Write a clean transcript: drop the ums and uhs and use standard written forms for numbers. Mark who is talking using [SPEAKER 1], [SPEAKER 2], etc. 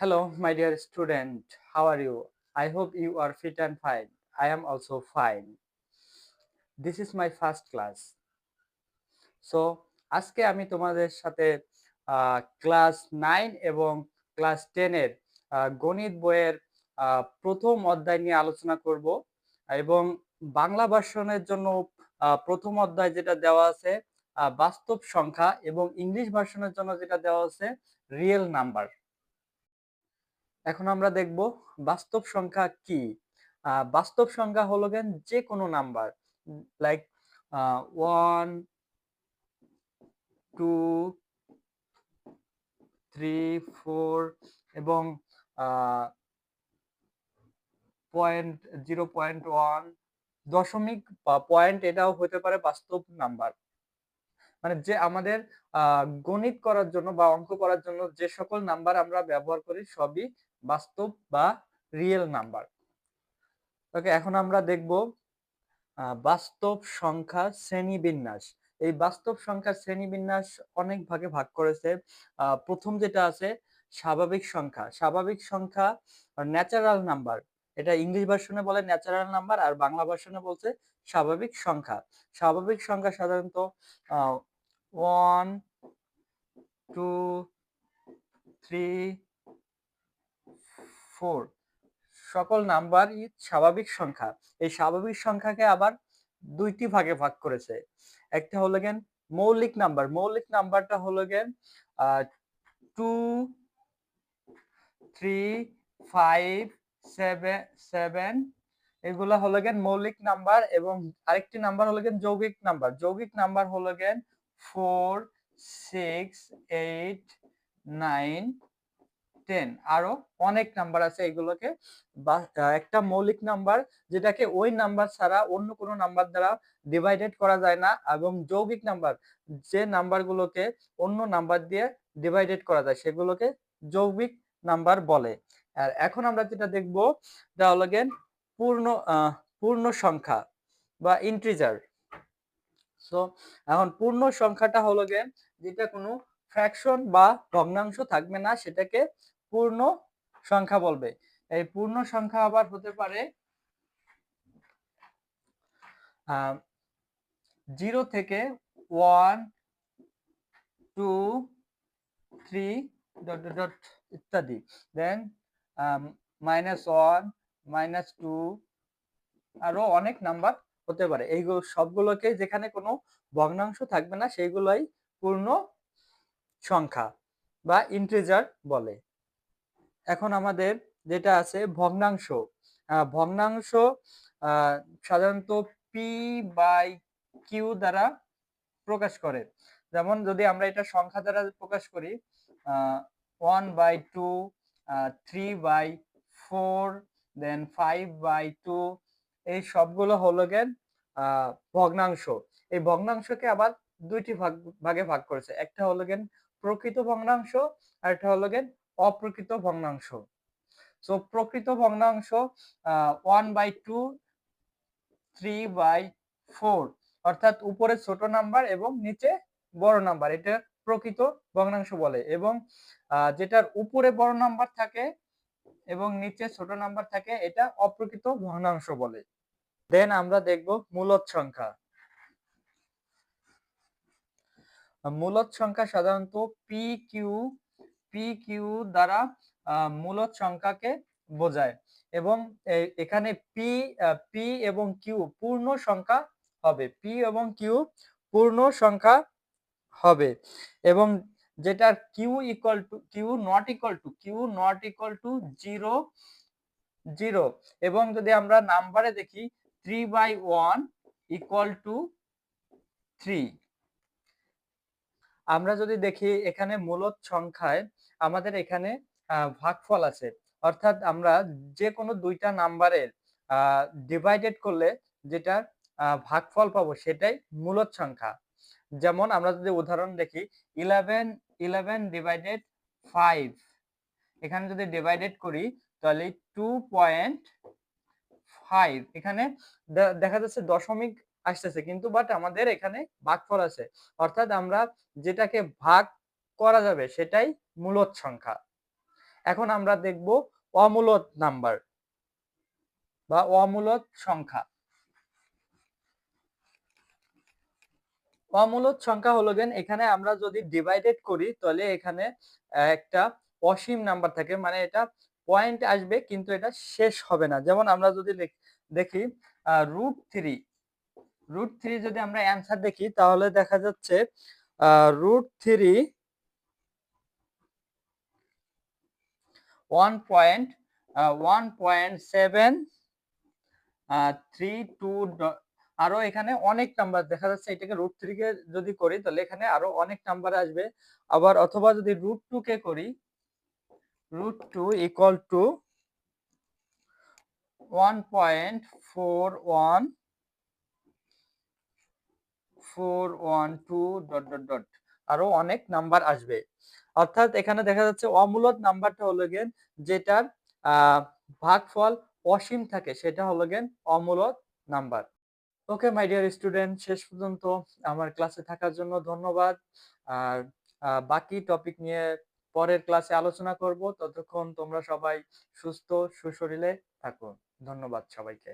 [SPEAKER 1] Hello, my dear student. How are you? I hope you are fit and fine. I am also fine. This is my first class. So, আজকে আমি তোমাদের সাথে class 9 এবং class 10 এর গণিত বইয়ের প্রথম অধ্যায় নিয়ে আলোচনা করব এবং বাংলা ভার্সনের জন্য প্রথম অধ্যায় যেটা দেওয়া আছে বাস্তব সংখ্যা এবং ইংলিশ ভার্সনের জন্য যেটা দেওয়া আছে রিয়েল নাম্বার। এখন আমরা দেখব বাস্তব সংখ্যা কি। বাস্তব সংখ্যা হলো যে কোনো নাম্বার লাইক 1 2 3 4 এবং 0.1 দশমিক বা পয়েন্ট, এটাও হতে পারে বাস্তব নাম্বার। মানে যে আমাদের গণিত করার জন্য বা অঙ্ক করার জন্য যে সকল নাম্বার আমরা ব্যবহার করি সবই বাস্তব বা রিয়েল নাম্বার। ওকে, এখন আমরা দেখব বাস্তব সংখ্যার শ্রেণীবিন্যাস। এই বাস্তব সংখ্যার শ্রেণীবিন্যাস অনেক ভাগে ভাগ করেছে। প্রথম যেটা আছে স্বাভাবিক সংখ্যা। স্বাভাবিক সংখ্যা ন্যাচারাল নাম্বার, এটা ইংলিশ ভার্সনে বলে ন্যাচারাল নাম্বার আর বাংলা ভার্সনে বলছে স্বাভাবিক সংখ্যা। স্বাভাবিক সংখ্যা সাধারণত 1 2 3 4 সকল নাম্বারই স্বাভাবিক সংখ্যা। এই স্বাভাবিক সংখ্যাকে আবার দুইটি ভাগে ভাগ করেছে। একটা হলো মৌলিক নাম্বার। মৌলিক নাম্বারটা হলো 2 3 5 7 এগুলা হলো মৌলিক নাম্বার এবং আরেকটি নাম্বার হলো যৌগিক নাম্বার। যৌগিক নাম্বার হলো 4 6 8 9 10। আরো অনেক নাম্বার আছে, এগুলোকে একটা মৌলিক নাম্বার যেটাকে ওই নাম্বার ছাড়া অন্য কোনো নাম্বার দ্বারা ডিভাইডেড করা যায় না, এবং যৌগিক নাম্বার যে নাম্বারগুলোকে অন্য নাম্বার দিয়ে ডিভাইডেড করা যায় সেগুলোকে যৌগিক নাম্বার বলে। আর এখন আমরা যেটা দেখব তা হলো পূর্ণ পূর্ণ সংখ্যা বা ইন্টিজার। সো এখন পূর্ণ সংখ্যাটা হলো যেটা কোনো ফ্র্যাকশন বা ভগ্নাংশ থাকবে না, সেটাকে পূর্ণ সংখ্যা বলবে। এই পূর্ণ সংখ্যা আবার হতে পারে 0 থেকে 1 2 3 ডট ডট ডট ইত্যাদি, দেন -1 -2, আরো অনেক নাম্বার হতে পারে। এইগুলো সবগুলোকে যেখানে কোনো ভগ্নাংশ থাকবে না সেইগুলোই পূর্ণ সংখ্যা বা ইন্টিজার বলে। এখন আমাদের যেটা আছে ভগ্নাংশ। ভগ্নাংশ সাধারণত পি বাই কিউ দ্বারা প্রকাশ করে। যেমন যদি আমরা এটা সংখ্যা দ্বারা প্রকাশ করি 1/2 3/4 দেন 5/2, এই সবগুলো হলো ভগ্নাংশ। এই ভগ্নাংশকে আবার দুইটি ভাগে ভাগ করেছে। একটা হলো প্রকৃত ভগ্নাংশ আর একটা হলো অপ্রকৃত ভগ্নাংশ। সো প্রকৃত ভগ্নাংশ 1/2 3/4, অর্থাৎ উপরে ছোট নাম্বার এবং নিচে বড় নাম্বার, এটা প্রকৃত ভগ্নাংশ বলে। এবং যেটার উপরে বড় নাম্বার থাকে এবং নিচে ছোট নাম্বার থাকে এটা অপ্রকৃত ভগ্নাংশ বলে। দেন আমরা দেখব মূলদ সংখ্যা। মূলদ সংখ্যা সাধারণত পি কিউ দ্বারা মূলদ সংখ্যাকে বোঝায় এবং এখানে পি এবং কিউ পূর্ণ সংখ্যা হবে। পি এবং কিউ পূর্ণ সংখ্যা হবে এবং যেটার কিউ নট ইকুয়াল টু 0 এবং যদি আমরা নাম্বারে দেখি 3/1 ইকুয়াল টু 3। আমরা যদি দেখি এখানে মূলদ সংখ্যায় আমাদের এখানে ভাগফল আছে, অর্থাৎ আমরা যে কোনো দুইটা নাম্বারের ডিভাইডেড করলে যেটা ভাগফল পাবো সেটাই মূলদ সংখ্যা। যেমন আমরা যদি উদাহরণ দেখি 11 ডিভাইডেড 5, এখানে যদি ডিভাইডেড করি তাহলে 2.5, এখানে দেখা যাচ্ছে দশমিক আসতেছে কিন্তু বাট আমাদের এখানে ভাগফল আছে, অর্থাৎ আমরা যেটাকে ভাগ করা যাবে সেটাই মূলদ সংখ্যা। এখন আমরা দেখব অমূলদ নাম্বার বা অমূলদ সংখ্যা। অমূলদ সংখ্যা হলো গেন এখানে আমরা যদি ডিভাইডেড করি তাহলে এখানে একটা অসীম নাম্বার থাকে, মানে এটা পয়েন্ট আসবে কিন্তু এটা শেষ হবে না। যেমন আমরা যদি দেখি √3, √3 যদি আমরা অ্যান্সার দেখি তাহলে দেখা যাচ্ছে √3 1.32 আরো এখানে অনেক নাম্বার দেখা যাচ্ছে। এটাকে √3 কে যদি করি তাহলে এখানে আরো অনেক নাম্বার আসবে। আবার অথবা যদি √2 কে করি, √2 ইকুয়াল টু 1.41412 ... আরো অনেক নাম্বার আসবে। অর্থাৎ এখানে দেখা যাচ্ছে অমূলদ নাম্বারটা হলো গিয়ে যেটার ভাগফল অসীম থাকে সেটা হলো গিয়ে অমূলদ number. Okay my dear student, শেষ পর্যন্ত আমার ক্লাসে থাকার জন্য ধন্যবাদ। আর বাকি টপিক নিয়ে পরের ক্লাসে আলোচনা করব। ততক্ষণ তোমরা সবাই সুস্থ সুশরীরে থাকো। ধন্যবাদ সবাইকে।